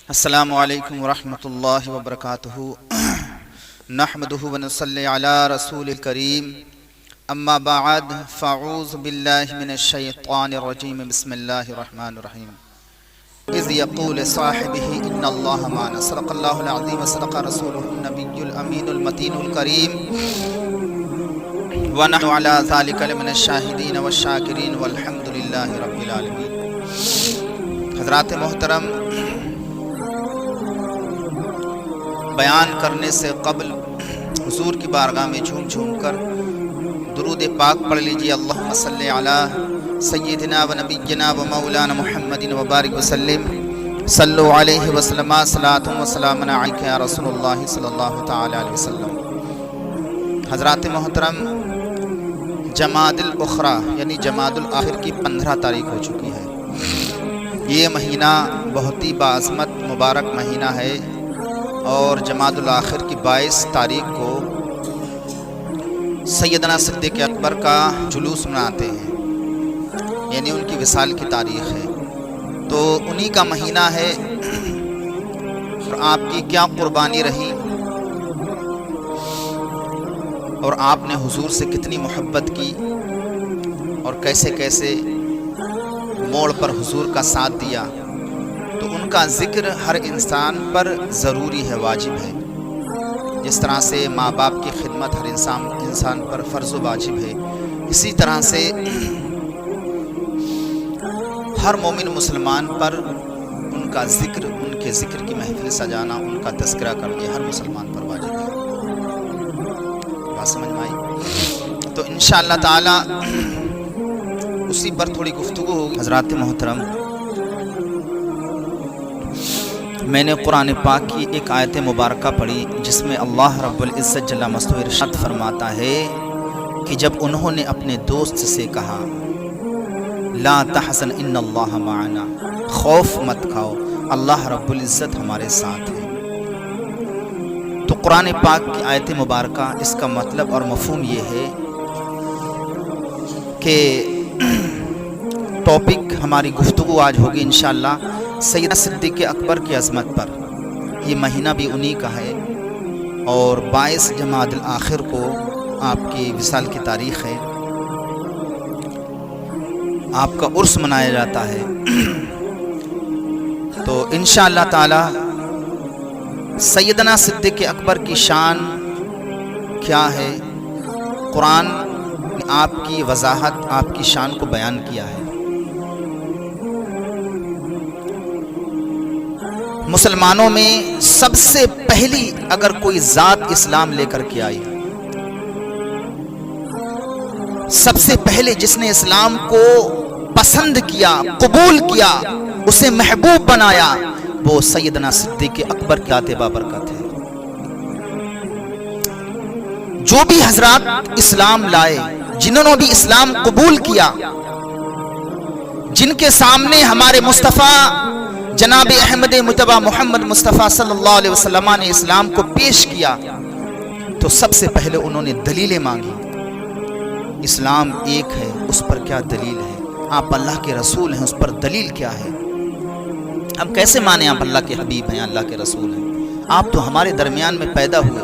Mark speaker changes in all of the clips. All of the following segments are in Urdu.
Speaker 1: السلام علیکم ورحمۃ اللہ وبرکاتہ نحمدہ ونصلی علی رسول الکریم اما بعد فاعوذ باللہ من الشیطان الرجیم بسم اللہ الرحمن الرحیم اذ یقول صاحبہ ان اللہ معنا صدق اللہ العظیم وصدق رسولہ النبی الامین المتین الکریم ونحن علی ذلک لمن الشاہدین والشاکرین والحمد للہ رب العالمین۔ حضرات محترم، بیان کرنے سے قبل حضور کی بارگاہ میں جھوم جھوم کر درود پاک پڑھ لیجیے۔ اللہم صلی علی سیدنا و نبینا و مولانا محمد و بارک وسلم، صلو علیہ وسلم، صلاۃ و سلام علیک یا رسول اللہ صلی اللہ تعالی علیہ وسلم۔ حضرات محترم، جمادی الاخری یعنی جمادی الاخر کی 15 تاریخ ہو چکی ہے۔ یہ مہینہ بہت ہی باعظمت مبارک مہینہ ہے، اور جمادی الاخر کی 22 تاریخ کو سیدنا صدیق اکبر کا جلوس مناتے ہیں، یعنی ان کی وصال کی تاریخ ہے، تو انہی کا مہینہ ہے۔ اور آپ کی کیا قربانی رہی، اور آپ نے حضور سے کتنی محبت کی، اور کیسے کیسے موڑ پر حضور کا ساتھ دیا، تو ان کا ذکر ہر انسان پر ضروری ہے، واجب ہے۔ جس طرح سے ماں باپ کی خدمت ہر انسان پر فرض و واجب ہے، اسی طرح سے ہر مومن مسلمان پر ان کا ذکر، ان کے ذکر کی محفل سجانا، ان کا تذکرہ کرنا ہر مسلمان پر واجب ہے۔ بات سمجھ میں آئی؟ تو انشاءاللہ تعالی اسی پر تھوڑی گفتگو ہوگی۔ حضرات محترم، میں نے قرآن پاک کی ایک آیت مبارکہ پڑھی جس میں اللہ رب العزت جل مستو ارشاد فرماتا ہے کہ جب انہوں نے اپنے دوست سے کہا لا تحزن ان اللہ معنا، خوف مت کھاؤ، اللہ رب العزت ہمارے ساتھ ہے، تو قرآن پاک کی آیت مبارکہ اس کا مطلب اور مفہوم یہ ہے کہ ٹاپک ہماری گفتگو آج ہوگی انشاءاللہ سیدنا صدیق اکبر کی عظمت پر۔ یہ مہینہ بھی انہی کا ہے، اور 22 جمادی الاخر کو آپ کی وصال کی تاریخ ہے، آپ کا عرس منایا جاتا ہے۔ تو انشاءاللہ تعالی سیدنا صدیق اکبر کی شان کیا ہے، قرآن نے آپ کی وضاحت، آپ کی شان کو بیان کیا ہے۔ مسلمانوں میں سب سے پہلی اگر کوئی ذات اسلام لے کر کے آئی، سب سے پہلے جس نے اسلام کو پسند کیا، قبول کیا، اسے محبوب بنایا، وہ سیدنا صدیق اکبر کی ذات بابرکت ہے۔ جو بھی حضرات اسلام لائے، جنہوں نے بھی اسلام قبول کیا، جن کے سامنے ہمارے مصطفیٰ جناب احمد متبع محمد مصطفیٰ صلی اللہ علیہ وسلم نے اسلام کو پیش کیا، تو سب سے پہلے انہوں نے دلیلیں مانگی۔ اسلام ایک ہے، اس پر کیا دلیل ہے؟ آپ اللہ کے رسول ہیں، اس پر دلیل کیا ہے؟ ہم کیسے مانیں آپ اللہ کے حبیب ہیں، اللہ کے رسول ہیں؟ آپ تو ہمارے درمیان میں پیدا ہوئے،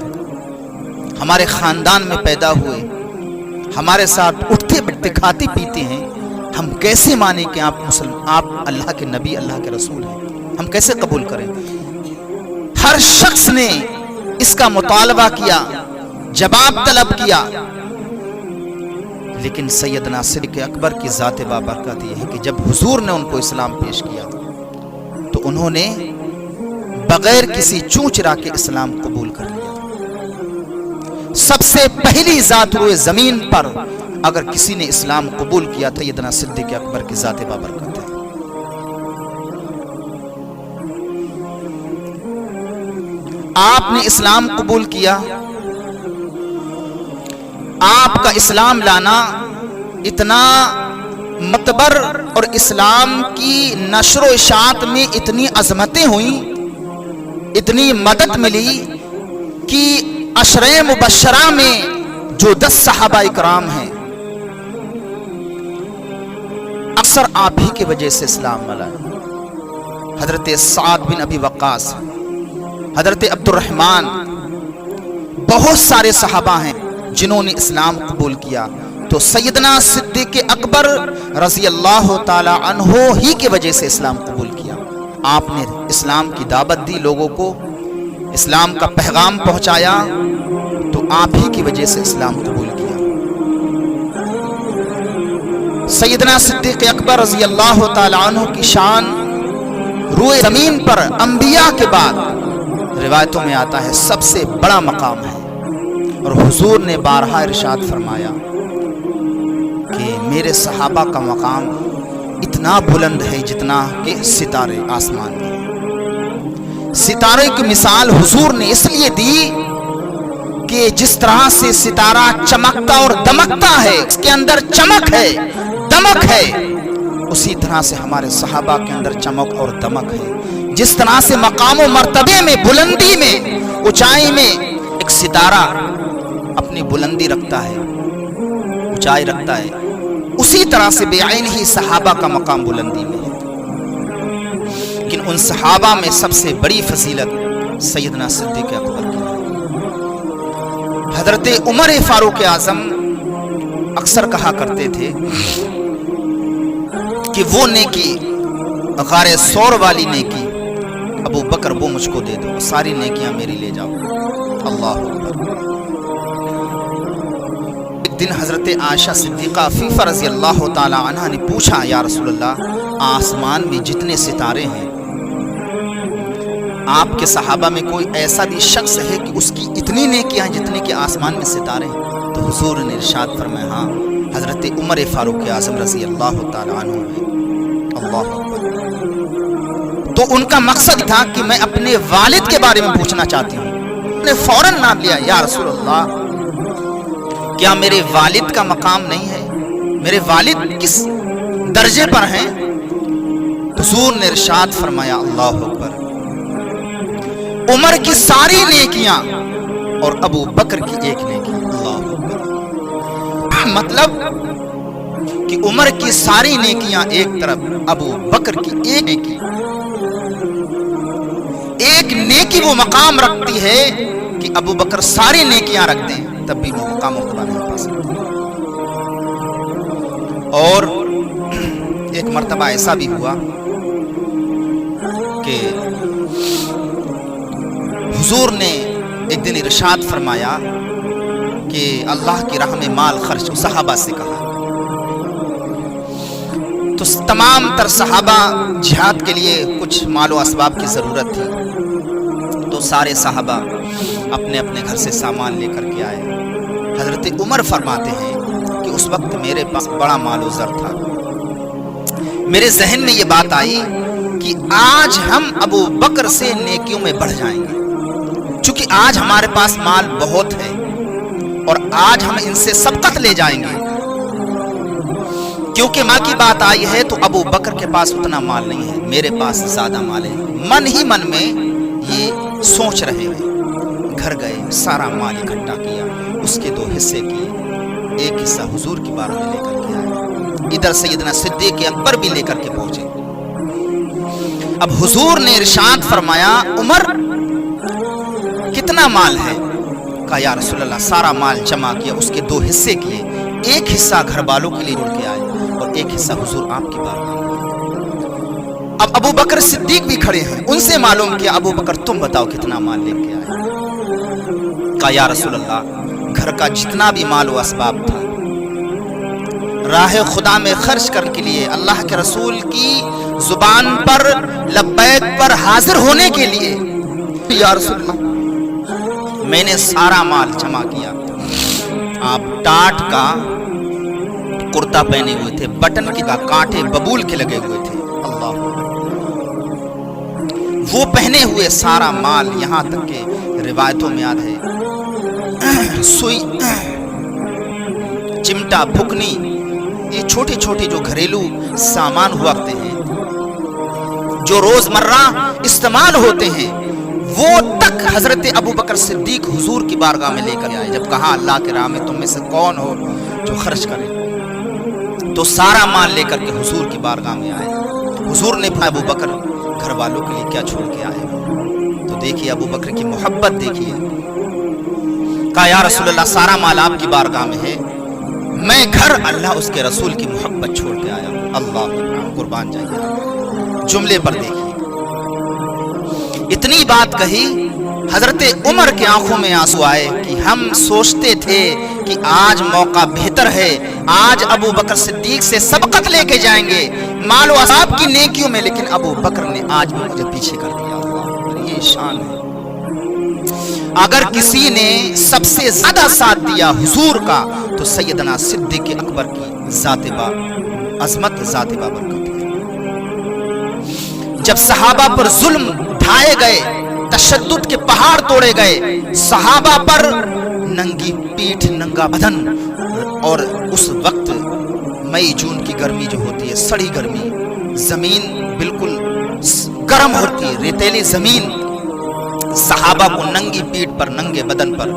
Speaker 1: ہمارے خاندان میں پیدا ہوئے، ہمارے ساتھ اٹھتے بیٹھتے کھاتے پیتے ہیں، ہم کیسے مانیں کہ آپ اللہ کے نبی، اللہ کے رسول ہیں؟ ہم کیسے قبول کریں؟ ہر شخص نے اس کا مطالبہ کیا، جواب طلب کیا، لیکن سیدنا صدیق اکبر کی ذات بابرکت یہ ہے کہ جب حضور نے ان کو اسلام پیش کیا تو انہوں نے بغیر کسی چوں چرا کے اسلام قبول کر لیا۔ سب سے پہلی ذات روئے زمین پر اگر کسی نے اسلام قبول کیا تو سیدنا صدیق اکبر کی ذات بابرکت ہے۔ آپ نے اسلام قبول کیا، آپ کا اسلام لانا اتنا معتبر، اور اسلام کی نشر و اشاعت میں اتنی عظمتیں ہوئیں، اتنی مدد ملی کہ عشرہ مبشرہ میں جو 10 صحابہ اکرام ہیں، اکثر آپ ہی کی وجہ سے اسلام ملا۔ حضرت سعد بن ابی وقاص، حضرت عبد الرحمن، بہت سارے صحابہ ہیں جنہوں نے اسلام قبول کیا، تو سیدنا صدیق اکبر رضی اللہ تعالی عنہ ہی کی وجہ سے اسلام قبول کیا۔ آپ نے اسلام کی دعوت دی، لوگوں کو اسلام کا پیغام پہنچایا، تو آپ ہی کی وجہ سے اسلام قبول کیا۔ سیدنا صدیق اکبر رضی اللہ تعالی عنہ کی شان روئے زمین پر انبیاء کے بعد روایتوں میں آتا ہے سب سے بڑا مقام ہے، اور حضور نے بارہا ارشاد فرمایا کہ میرے صحابہ کا مقام اتنا بلند ہے جتنا کہ ستارے آسمان میں۔ ستارے کی مثال حضور نے اس لیے دی کہ جس طرح سے ستارہ چمکتا اور دمکتا ہے، اس کے اندر چمک ہے، دمک ہے، اسی طرح سے ہمارے صحابہ کے اندر چمک اور دمک ہے۔ جس طرح سے مقام و مرتبے میں، بلندی میں، اونچائی میں ایک ستارہ اپنی بلندی رکھتا ہے، اونچائی رکھتا ہے، اسی طرح سے بے عین ہی صحابہ کا مقام بلندی میں ہے۔ لیکن ان صحابہ میں سب سے بڑی فضیلت سیدنا صدیق اکبر کی ہے۔ حضرت عمر فاروق اعظم اکثر کہا کرتے تھے کہ وہ نیکی، غار ثور والی نیکی ابو بکر وہ مجھ کو دے دو، ساری نیکیاں میری لے جاؤ۔ اللہ اکبر۔ ایک دن حضرت عائشہ صدیقہ عفیفہ رضی اللہ تعالی عنہ نے پوچھا، یا رسول اللہ، آسمان میں جتنے ستارے ہیں، آپ کے صحابہ میں کوئی ایسا بھی شخص ہے کہ اس کی اتنی نیکیاں ہیں جتنے کہ آسمان میں ستارے ہیں؟ تو حضور نے ارشاد فرمایا، ہاں، حضرت عمر فاروق اعظم رضی اللہ تعالی عنہ ہے۔ اللہ اکبر۔ تو ان کا مقصد تھا کہ میں اپنے والد کے بارے میں پوچھنا چاہتی ہوں۔ انہوں نے فوراً نام لیا، یا رسول اللہ، کیا میرے والد کا مقام نہیں ہے؟ میرے والد کس درجے پر ہیں؟ حضور نے ارشاد فرمایا، اللہ اکبر، عمر کی ساری نیکیاں اور ابو بکر کی ایک نیکی۔ اللہ اکبر۔ مطلب کہ عمر کی ساری نیکیاں ایک طرف، ابو بکر کی ایک نیکی۔ ایک نیکی وہ مقام رکھتی ہے کہ ابو بکر ساری نیکیاں رکھ دیں، تب بھی وہ مقام مرتبہ نہیں پا سکتے۔ اور ایک مرتبہ ایسا بھی ہوا کہ حضور نے ایک دن ارشاد فرمایا کہ اللہ کی راہ میں مال خرچ، صحابہ سے کہا، تو تمام تر صحابہ جہاد کے لیے کچھ مال و اسباب کی ضرورت تھی، تو سارے صحابہ اپنے اپنے گھر سے سامان لے کر کے آئے۔ حضرت عمر فرماتے ہیں کہ اس وقت میرے پاس بڑا مال و زر تھا، میرے ذہن میں یہ بات آئی کہ آج ہم ابو بکر سے نیکیوں میں بڑھ جائیں گے، چونکہ آج ہمارے پاس مال بہت ہے اور آج ہم ان سے سبقت لے جائیں گے، کیونکہ ماں کی بات آئی ہے تو ابو بکر کے پاس اتنا مال نہیں ہے، میرے پاس زیادہ مال ہے۔ من ہی من میں یہ سوچ رہے ہیں، گھر گئے، سارا مال اکٹھا کیا، اس کے دو حصے کیے، ایک حصہ حضور کی بارگاہ میں لے کر کے آئے، ادھر سیدنا صدیق اکبر بھی لے کر کے پہنچے۔ اب حضور نے ارشاد فرمایا، عمر کتنا مال ہے؟ کہا، یا رسول اللہ، سارا مال جمع کیا، اس کے دو حصے کیے، ایک حصہ گھر والوں کے لیے جوڑ کے آئے اور ایک حصہ حضور آپ کی بارگاہ میں۔ اب ابو بکر صدیق بھی کھڑے ہیں، ان سے معلوم کیا، ابو بکر تم بتاؤ کتنا مال لے کے آئے؟ کہا، یا رسول اللہ، گھر کا جتنا بھی مال و اسباب تھا، راہ خدا میں خرچ کرنے کے لیے، اللہ کے رسول کی زبان پر لبیک پر حاضر ہونے کے لیے، یا رسول اللہ، میں نے سارا مال جمع کیا۔ آپ ٹاٹ کا کرتا پہنے ہوئے تھے، بٹن کے کانٹے ببول کے لگے ہوئے تھے، اللہ، وہ پہنے ہوئے سارا مال، یہاں تک کہ روایتوں میں یاد ہے سوئی، چمٹا، پھکنی، یہ چھوٹی چھوٹی جو گھریلو سامان ہوا کرتے ہیں، جو روزمرہ استعمال ہوتے ہیں، وہ تک حضرت ابو بکر صدیق حضور کی بارگاہ میں لے کر آئے۔ جب کہا، اللہ کے راہ میں تم میں سے کون ہو جو خرچ کرے، تو سارا مال لے کر کے حضور کی بارگاہ میں آئے۔ حضور نے ابو بکر گھر والوں کے لیے کیا چھوڑ کے آئے ہو؟ تو دیکھیے ابو بکر کی محبت دیکھیے. کہا یا رسول اللہ سارا مال آپ کی بارگاہ میں ہے، میں گھر اللہ اس کے رسول کی محبت چھوڑ کے آیا ہوں. اللہ قربان جائیے. جملے پر دیکھیے اتنی بات کہی، حضرت عمر کے آنکھوں میں آنسو آئے کہ ہم سوچتے تھے کہ آج موقع بہتر ہے، آج ابو بکر صدیق سے سبقت لے کے جائیں گے مال و اصحاب کی نیکیوں میں، لیکن ابو بکر نے آج بھی مجھے پیچھے کر دیا. اللہ یہ شان ہے. اگر کسی نے سب سے زیادہ ساتھ دیا حضور کا تو سیدنا صدیق اکبر کی ذات با عظمت، ذات با برکت ہے. جب صحابہ پر ظلم ڈھائے گئے، تشدد کے پہاڑ توڑے گئے، صحابہ پر ننگی پیٹھ ننگا بدن، اور اس وقت مئی جون کی گرمی جو ہوتی ہے، سڑی گرمی، زمین بالکل گرم ہوتی ہے، ریتیلی زمین، صحابہ کو ننگی پیٹھ پر ننگے بدن پر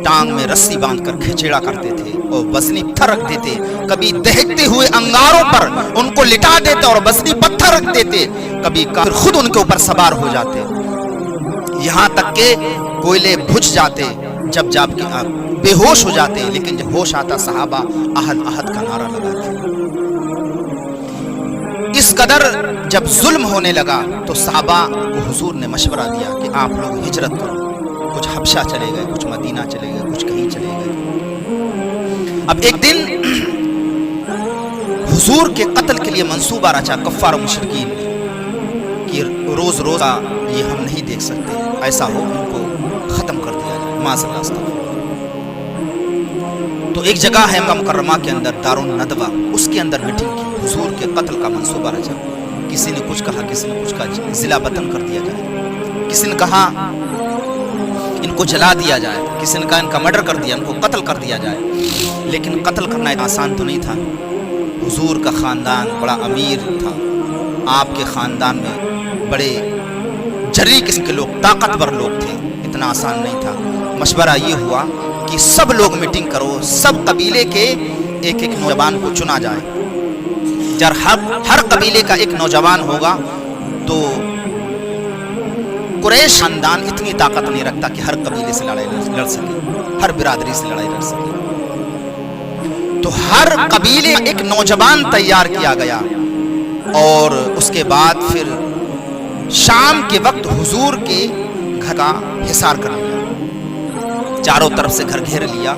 Speaker 1: ٹانگ میں رسی باندھ کر کھچیڑا کرتے تھے اور وزنی پتھر رکھ دیتے. کبھی دہکتے ہوئے انگاروں پر ان کو لٹا دیتے اور وزنی پتھر رکھ دیتے. کبھی کافر خود ان کے اوپر سوار ہو جاتے، یہاں تک کہ کوئلے بجھ جاتے، جب جب بے ہوش ہو جاتے. لیکن جب ہوش آتا صحابہ احد احد کا نعرہ لگاتے. اس قدر جب ظلم ہونے لگا تو صحابہ کو حضور نے مشورہ دیا کہ آپ لوگ ہجرت کرو. کچھ حبشہ چلے گئے، کچھ مدینہ چلے گئے، کچھ کہیں چلے گئے. اب ایک دن حضور کے قتل کے لیے منصوبہ رچا کفار و مشرکین نے کہ روز روز یہ ہم نہیں دیکھ سکتے، ایسا ہو ان کو ختم کر دیا جائے. معاذ اللہ استغفر. تو ایک جگہ ہے مکہ مکرمہ کے اندر دار الندوہ، اس کے اندر میٹنگ کی، حضور کے قتل کا منصوبہ رچا. کسی نے کچھ کہا، کسی نے کچھ کہا ضلع وطن کر دیا جائے، کسی نے کہا ان کو جلا دیا جائے، کسی نے کہا ان کا مرڈر کر دیا، ان کو قتل کر دیا جائے. لیکن قتل کرنا آسان تو نہیں تھا. حضور کا خاندان بڑا امیر تھا، آپ کے خاندان میں بڑے جری قسم کے لوگ، طاقتور لوگ تھے، اتنا آسان نہیں تھا. مشورہ یہ ہوا کہ سب لوگ میٹنگ کرو، سب قبیلے کے ایک ایک نوجوان کو چنا جائے. جب ہر قبیلے کا ایک نوجوان ہوگا تو قریش خاندان اتنی طاقت نہیں رکھتا کہ ہر قبیلے سے لڑائی لڑ سکے، ہر برادری سے لڑائی لڑ سکے. تو ہر قبیلے ایک نوجوان تیار کیا گیا اور اس کے بعد پھر شام کے وقت حضور کے گھر کا حصار کر لیا، چاروں طرف سے گھر گھیر لیا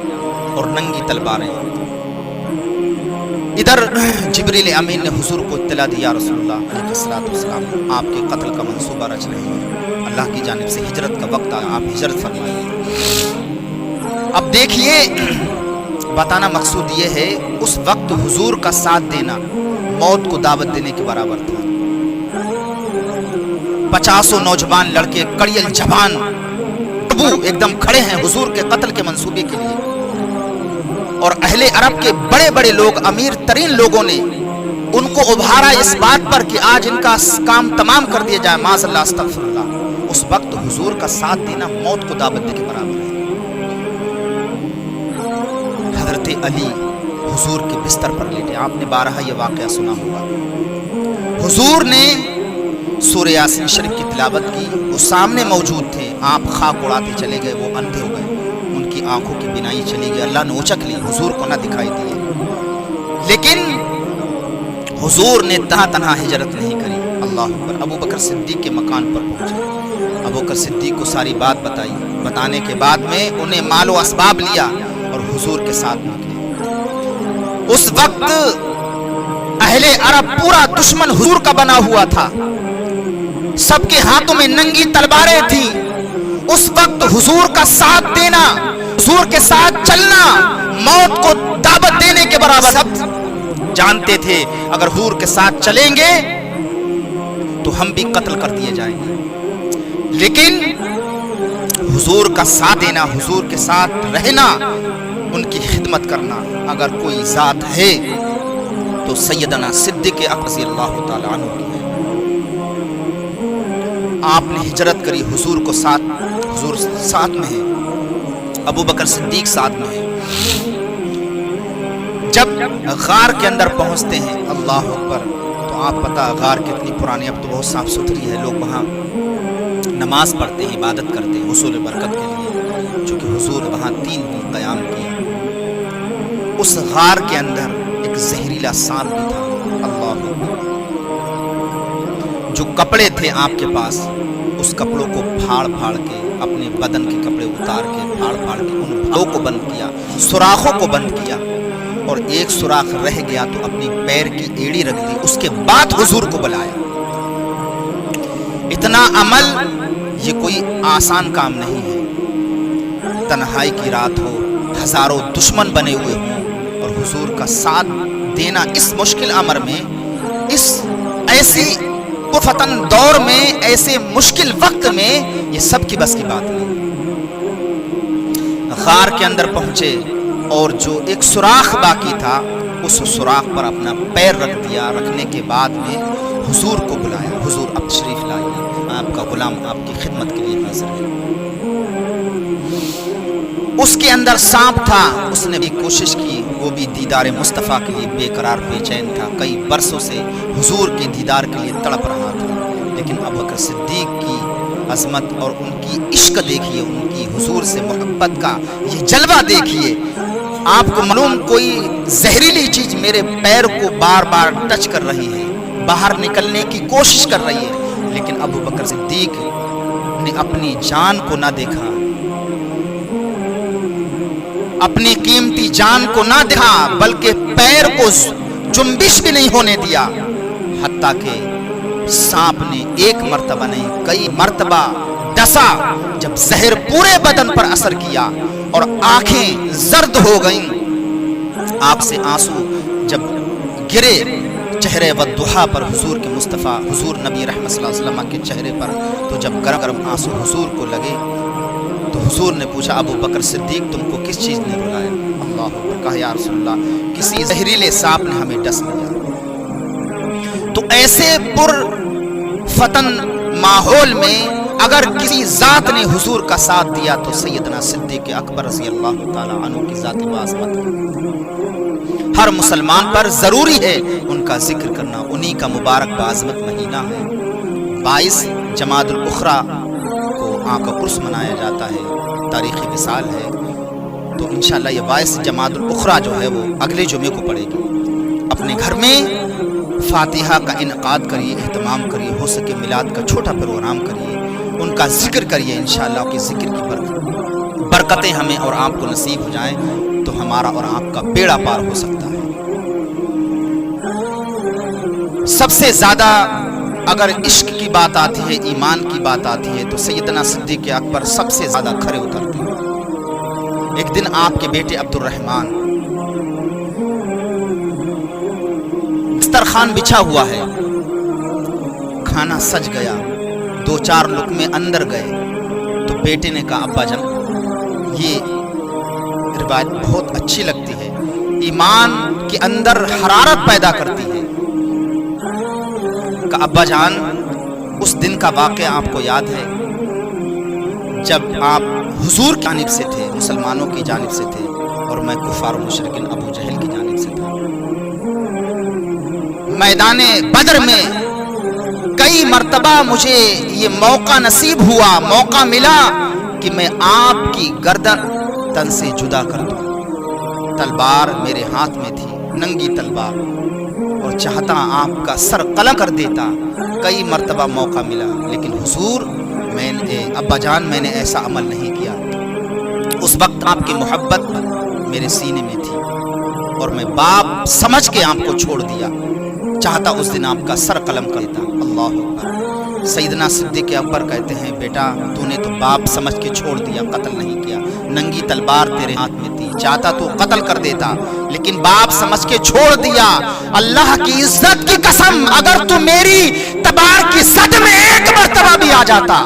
Speaker 1: اور ننگی تلواریں. ادھر جبریل امین نے حضور کو اطلاع دیا، رسول اللہ علیہ الصلوۃ والسلام آپ کے قتل کا منصوبہ رچ رہے ہیں، اللہ کی جانب سے ہجرت کا وقت آیا، آپ ہجرت فرمائیے. اب دیکھیے بتانا مقصود یہ ہے اس وقت حضور کا ساتھ دینا موت کو دعوت دینے کے برابر تھا. 50 نوجوان لڑکے کڑیل جوان ایک دم کھڑے ہیں حضور کے قتل کے منصوبے کے لیے، اور اہل عرب کے بڑے بڑے لوگ، امیر ترین لوگوں نے ان کو ابھارا اس بات پر کہ آج ان کا کام تمام کر دیا جائے. معاذ اللہ استغفر اللہ. اس وقت حضور کا ساتھ دینا موت کو دعوت دینے کے برابر ہے. حضرت علی حضور کے بستر پر لیٹے، آپ نے بارہا یہ واقعہ سنا ہوگا. حضور نے سورہ یاسین شریف کی تلاوت کی، وہ سامنے موجود تھے، آپ خاک اڑاتے چلے گئے، وہ اندھے ہو گئے، ان کی آنکھوں کی بینائی چلی گئی، اللہ نے اوچک لی، حضور کو نہ دکھائی دیے. لیکن حضور نے تنہا ہجرت نہیں کری. اللہ اکبر. ابو بکر صدیق کے مکان پر پہنچے، ابو بکر صدیق کو ساری بات بتائی، بتانے کے بعد میں انہیں مال و اسباب لیا اور حضور کے ساتھ نکلے. اس وقت اہل عرب پورا دشمن حضور کا بنا ہوا تھا، سب کے ہاتھوں میں ننگی تلواریں تھیں. اس وقت حضور کا ساتھ دینا، حضور کے ساتھ چلنا موت کو دعوت دینے کے برابر. سب جانتے تھے اگر حضور کے ساتھ چلیں گے تو ہم بھی قتل کر دیے جائیں گے. لیکن حضور کا ساتھ دینا، حضور کے ساتھ رہنا، ان کی خدمت کرنا، اگر کوئی ذات ہے تو سیدنا صدیق اکبر رضی اللہ تعالی عنہ کی ہے. آپ نے ہجرت کری، حضور کو ساتھ، حضور ساتھ میں ہے، ابو بکر صدیق ساتھ میں ہے. جب غار کے اندر پہنچتے ہیں، اللہ اکبر، تو آپ پتہ غار کتنی پرانی، اب تو بہت صاف ستھری ہے، لوگ وہاں نماز پڑھتے ہیں، عبادت کرتے ہیں حصول برکت کے لیے، چونکہ حضور وہاں 3 دن قیام کیا۔ اس غار کے اندر ایک زہریلا سانپ بھی تھا، اللہ اکبر۔ جو کپڑے تھے آپ کے پاس، اس کپڑوں کو پھاڑ پھاڑ کے، اپنے بدن کے کپڑے اتار کے پھاڑ پھاڑ کے ان بھاؤں کو بند کیا، سوراخوں کو بند کیا، اور ایک سوراخ رہ گیا تو اپنی پیر کی ایڑی رکھ دی، اس کے بعد حضور کو بلایا۔ اتنا عمل یہ کوئی آسان کام نہیں ہے، تنہائی کی رات ہو، ہزاروں دشمن بنے ہوئے ہوں، اور حضور کا ساتھ دینا اس مشکل امر میں، اس ایسی فتن دور میں، ایسے مشکل وقت میں، یہ سب کی بس کی بات نہیں۔ غار کے اندر پہنچے اور جو ایک سوراخ باقی تھا اس سوراخ پر اپنا پیر رکھ دیا، رکھنے کے بعد میں حضور کو بلایا، حضور اب تشریف لائیے، آپ کا غلام آپ کی خدمت کے لیے حاضر ہے۔ اس کے اندر سانپ تھا، اس نے بھی کوشش کی، وہ بھی دیدار مصطفیٰ کے لیے بے قرار بے چین تھا، کئی برسوں سے حضور کے دیدار کے لیے تڑپ رہا تھا، لیکن ابوبکر صدیق کی عظمت اور ان کی عشق دیکھیے، ان کی حضور سے محبت کا یہ جلوہ دیکھیے۔ آپ کو معلوم کوئی زہریلی چیز میرے پیر کو بار بار ٹچ کر رہی ہے، باہر نکلنے کی کوشش کر رہی ہے، لیکن ابوبکر صدیق نے اپنی جان کو نہ دیکھا، اپنی قیمتی جان کو نہ دیکھا، بلکہ پیر کو جنبش بھی نہیں ہونے دیا، حتیٰ کہ سانپ نے ایک مرتبہ نہیں کئی مرتبہ ڈسا، جب زہر پورے بدن پر اثر کیا اور آنکھیں زرد ہو گئیں، آنکھ سے آنسو جب گرے چہرے والضحیٰ پر حضور کے مصطفیٰ، حضور نبی رحمت صلی اللہ علیہ وسلم کے چہرے پر، تو جب گرم گرم آنسو حضور کو لگے تو حضور نے پوچھا ابو بکر صدیق تم کو کس چیز نے رلایا؟ اللہ اکبر، کہا یا رسول اللہ کسی زہریلے سانپ نے ہمیں ڈس لیا۔ تو ایسے پر فتن ماحول میں اگر کسی ذات نے حضور کا ساتھ دیا تو سیدنا صدیق اکبر رضی اللہ تعالی عنہ کی ذات بعظمت ہے۔ ہر مسلمان پر ضروری ہے ان کا ذکر کرنا، انہی کا مبارک بعظمت مہینہ ہے۔ 22 جمادی الاخری کو آقا کا عرس منایا جاتا ہے، تاریخی وصال ہے، تو انشاءاللہ یہ 22 جمادی الاخری جو ہے وہ اگلے جمعے کو پڑے گی۔ اپنے گھر میں فاتحہ کا انعقاد کریے، اہتمام کریے، ہو سکے میلاد کا چھوٹا پروگرام کریے، ان کا ذکر کریے، انشاءاللہ کی ذکر کی برکتیں ہمیں اور آپ کو نصیب ہو جائیں تو ہمارا اور آپ کا بیڑا پار ہو سکتا ہے۔ سب سے زیادہ اگر عشق کی بات آتی ہے، ایمان کی بات آتی ہے، تو سیدنا صدیق اکبر سب سے زیادہ کھرے اترتے ہیں۔ ایک دن آپ کے بیٹے عبد الرحمن، دسترخوان بچھا ہوا ہے، کھانا سج گیا، 2-4 لقمے اندر گئے تو بیٹے نے کہا ابا جان، یہ روایت بہت اچھی لگتی ہے، ایمان کے اندر حرارت پیدا کرتی ہے۔ کہ ابا جان اس دن کا واقعہ آپ کو یاد ہے جب آپ حضور کی جانب سے تھے، مسلمانوں کی جانب سے تھے، اور میں کفار و مشرکین ابو جہل کی جانب سے تھا۔ میدان بدر میں کئی مرتبہ مجھے یہ موقع نصیب ہوا، موقع ملا کہ میں آپ کی گردن تن سے جدا کر دوں۔ تلوار میرے ہاتھ میں تھی، ننگی تلوار، اور چاہتا آپ کا سر قلم کر دیتا۔ کئی مرتبہ موقع ملا، لیکن حضور میں نے ابا جان میں نے ایسا عمل نہیں کیا۔ اس وقت آپ کی محبت میرے سینے میں تھی اور میں باپ سمجھ کے آپ کو چھوڑ دیا، چاہتا اس دن آپ کا سر قلم کر دیتا۔ اللہ اکبر۔ سیدنا صدیق اکبر کہتے ہیں بیٹا تو نے تو باپ سمجھ کے چھوڑ دیا، قتل نہیں کیا، ننگی تلوار تیرے ہاتھ میں تھی، چاہتا تو قتل کر دیتا، لیکن باپ سمجھ کے چھوڑ دیا۔ اللہ کی عزت کی قسم، اگر تو میری تبار کی صد میں ایک مرتبہ بھی آ جاتا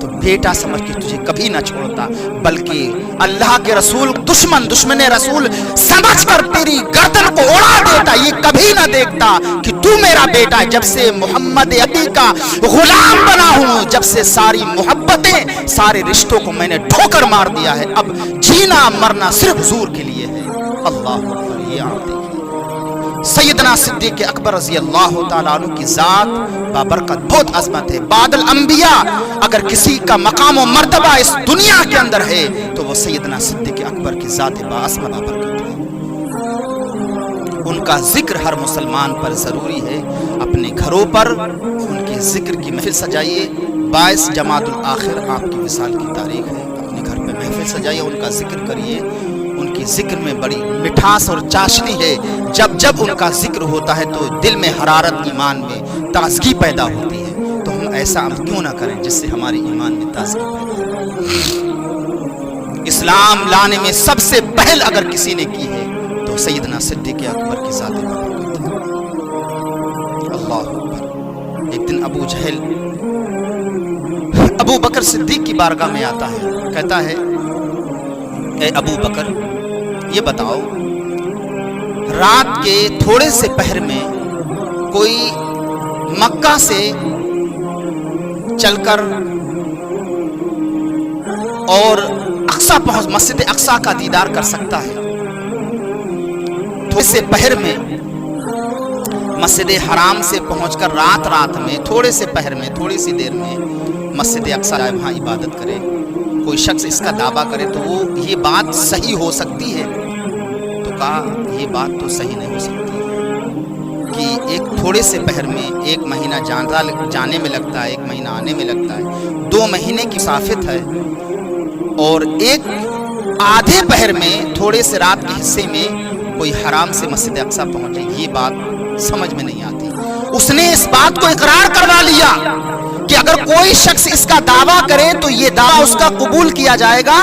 Speaker 1: تو بیٹا سمجھ کے تجھے کبھی نہ چھوڑتا، بلکہ اللہ کے رسول دشمن رسول سمجھ کر تیری گردن کو اڑا دیتا، یہ کبھی نہ دیکھتا کہ تو میرا بیٹا ہے۔ جب سے محمد علی کا غلام بنا ہوں، جب سے ساری محبتیں، سارے رشتوں کو میں نے ٹھوکر مار دیا ہے، اب جینا مرنا صرف حضور کے لیے ہے۔ اللہ اکبر۔ یہ آپ دیکھیے سیدنا صدیق اکبر رضی اللہ تعالیٰ عنہ کی ذات بابرکت، بہت عظمت ہے، بعد الانبیاء اگر کسی کا مقام و مرتبہ اس دنیا کے اندر ہے تو وہ سیدنا صدیق اکبر کی ذات باعظمت بابرکت ہے۔ ان کا ذکر ہر مسلمان پر ضروری ہے۔ اپنے گھروں پر ان کے ذکر کی محفل سجائیے۔ 22 جمادی الاخر آپ کی وصال کی تاریخ ہے، اپنے گھر پہ محفل سجائیے، ان کا ذکر کریے۔ ان کی ذکر میں بڑی مٹھاس اور چاشنی ہے۔ جب ان کا ذکر ہوتا ہے تو دل میں حرارت، ایمان میں تازگی پیدا ہوتی ہے۔ تو ہم ایسا عمل کیوں نہ کریں جس سے ہمارے ایمان میں تازگی پیدا ہو۔ اسلام لانے میں سب سے پہل اگر کسی نے کی ہے تو سیدنا صدیق اکبر کی ذات بابرکت ہے۔ اللہ اکبر۔ ایک دن ابو جہل ابو بکر صدیق کی بارگاہ میں آتا ہے، کہتا ہے اے ابو بکر، یہ بتاؤ رات کے تھوڑے سے پہر میں کوئی مکہ سے چل کر اور اقصی پہنچ مسجد اقصی کا دیدار کر سکتا ہے؟ تھوڑے سے پہر میں مسجد حرام سے پہنچ کر رات میں تھوڑے سے پہر میں تھوڑی سی دیر میں مسجد اقصی جائے، وہاں عبادت کرے، کوئی شخص اس کا دعویٰ کرے تو وہ یہ بات صحیح ہو سکتی ہے؟ تو کہا یہ بات تو صحیح نہیں ہو سکتی کہ ایک تھوڑے سے پہر میں 1 مہینہ جانے میں لگتا ہے، 1 مہینہ آنے میں لگتا ہے، 2 مہینے کی مسافت ہے، اور ایک آدھے پہر میں تھوڑے سے رات کے حصے میں کوئی حرام سے مسجد اقصی پہنچے، یہ بات سمجھ میں نہیں آتی۔ اس نے اس بات کو اقرار کروا لیا کہ اگر کوئی شخص اس کا دعویٰ کرے تو یہ دعویٰ اس کا قبول کیا جائے گا۔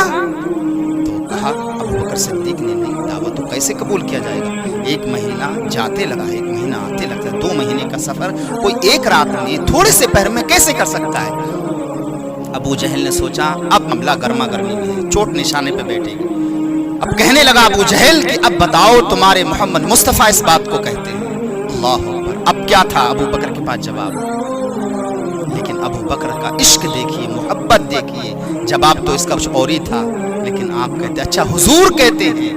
Speaker 1: تو کہا ابو بکر صدیق نے نہیں، دعویٰ تو کیسے قبول کیا جائے گا؟ 1 مہینہ جاتے لگا، 1 مہینہ آتے لگتا ہے، 2 مہینے کا سفر کوئی ایک رات میں تھوڑے سے پہر میں کیسے کر سکتا ہے؟ ابو جہل نے سوچا اب معاملہ گرما گرمی میں ہے، چوٹ نشانے پہ بیٹھے گی۔ اب کہنے لگا ابو جہل کہ اب بتاؤ تمہارے محمد مصطفیٰ اس بات کو کہتے ہیں۔ اللہ اکبر۔ اب کیا تھا ابو بکر کے پاس جواب؟ لیکن ابو بکر کا عشق دیکھیے، محبت دیکھیے، جواب تو اس کا کچھ اور ہی تھا، لیکن آپ کہتے اچھا حضور کہتے ہیں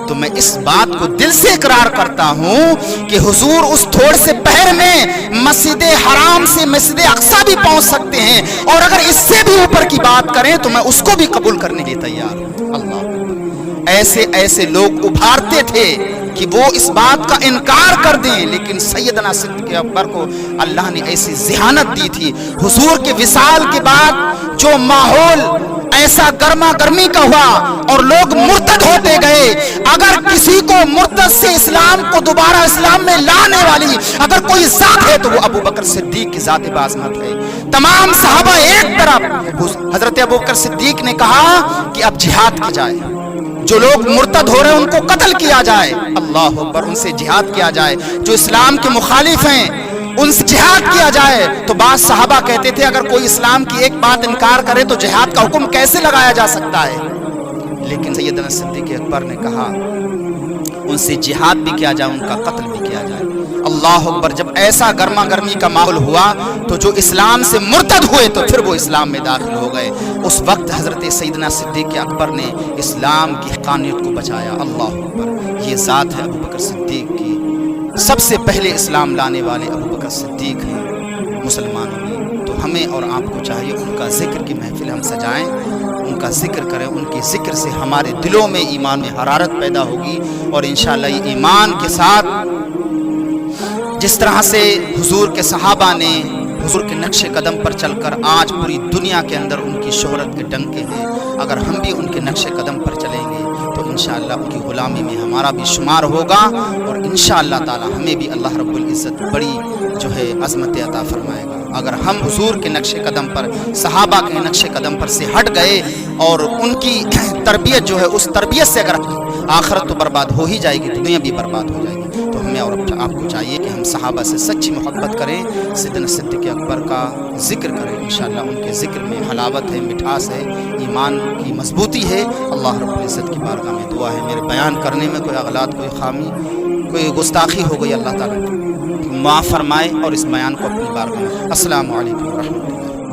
Speaker 1: تو میں اس بات کو دل سے اقرار کرتا ہوں کہ حضور اس تھوڑے سے پہر میں مسجد حرام سے مسجد اقصی بھی پہنچ سکتے ہیں، اور اگر اس سے بھی اوپر کی بات کریں تو میں اس کو بھی قبول کرنے کے لیے تیار ہوں۔ اللہ ایسے لوگ ابھارتے تھے کہ وہ اس بات کا انکار کر دیں، لیکن سیدنا صدیق اکبر کو اللہ نے ایسی ذہانت دی تھی۔ حضور کے وصال کے بعد جو ماحول ایسا گرما گرمی کا ہوا اور لوگ مرتد ہوتے گئے، اگر کسی کو مرتد سے اسلام کو دوبارہ اسلام میں لانے والی اگر کوئی ذات ہے تو وہ ابو بکر صدیق کی ذات باعظمت ہے۔ تمام صحابہ ایک طرف، حضرت ابو بکر صدیق نے کہا کہ اب جہاد کی جائے، جو لوگ مرتد ہو رہے ہیں ان کو قتل کیا جائے، اللہ اکبر، ان سے جہاد کیا جائے، جو اسلام کے مخالف ہیں ان سے جہاد کیا جائے۔ تو بعض صحابہ کہتے تھے اگر کوئی اسلام کی ایک بات انکار کرے تو جہاد کا حکم کیسے لگایا جا سکتا ہے؟ لیکن سیدنا صدیق اکبر نے کہا ان سے جہاد بھی کیا جائے، ان کا قتل بھی کیا جائے۔ اللہ اکبر۔ جب ایسا گرما گرمی کا ماحول ہوا تو جو اسلام سے مرتد ہوئے تو پھر وہ اسلام میں داخل ہو گئے۔ اس وقت حضرت سیدنا صدیق اکبر نے اسلام کی حقانیت کو بچایا۔ اللہ اکبر۔ یہ ذات ہے ابو بکر صدیق کی، سب سے پہلے اسلام لانے والے ابو بکر صدیق ہیں مسلمانوں میں۔ تو ہمیں اور آپ کو چاہیے ان کا ذکر کی محفل ہم سجائیں، ان کا ذکر کریں، ان کے ذکر سے ہمارے دلوں میں ایمان میں حرارت پیدا ہوگی، اور انشاءاللہ یہ ایمان کے ساتھ جس طرح سے حضور کے صحابہ نے حضور کے نقش قدم پر چل کر آج پوری دنیا کے اندر ان کی شہرت کے ڈنکے ہیں، اگر ہم بھی ان کے نقش قدم پر چلیں گے تو انشاءاللہ ان کی غلامی میں ہمارا بھی شمار ہوگا، اور انشاءاللہ تعالی ہمیں بھی اللہ رب العزت بڑی جو ہے عظمت عطا فرمائے گا۔ اگر ہم حضور کے نقش قدم پر، صحابہ کے نقش قدم پر سے ہٹ گئے اور ان کی تربیت جو ہے اس تربیت سے اگر آخرت تو برباد ہو ہی جائے گی، دنیا بھی برباد ہو جائے گی۔ تو ہمیں اور آپ کو چاہیے کہ ہم صحابہ سے سچی محبت کریں، سیدنا صدیق اکبر کا ذکر کریں، انشاءاللہ ان کے ذکر میں حلاوت ہے، مٹھاس ہے، ایمان کی مضبوطی ہے۔ اللہ رب العزت کی بارگاہ میں دعا ہے میرے بیان کرنے میں کوئی اغلاط، کوئی خامی، کوئی گستاخی ہو گئی، اللہ تعالیٰ معاف فرمائے اور اس بیان کو اپنی بارگاہ میں۔ السلام علیکم ورحمۃ اللہ۔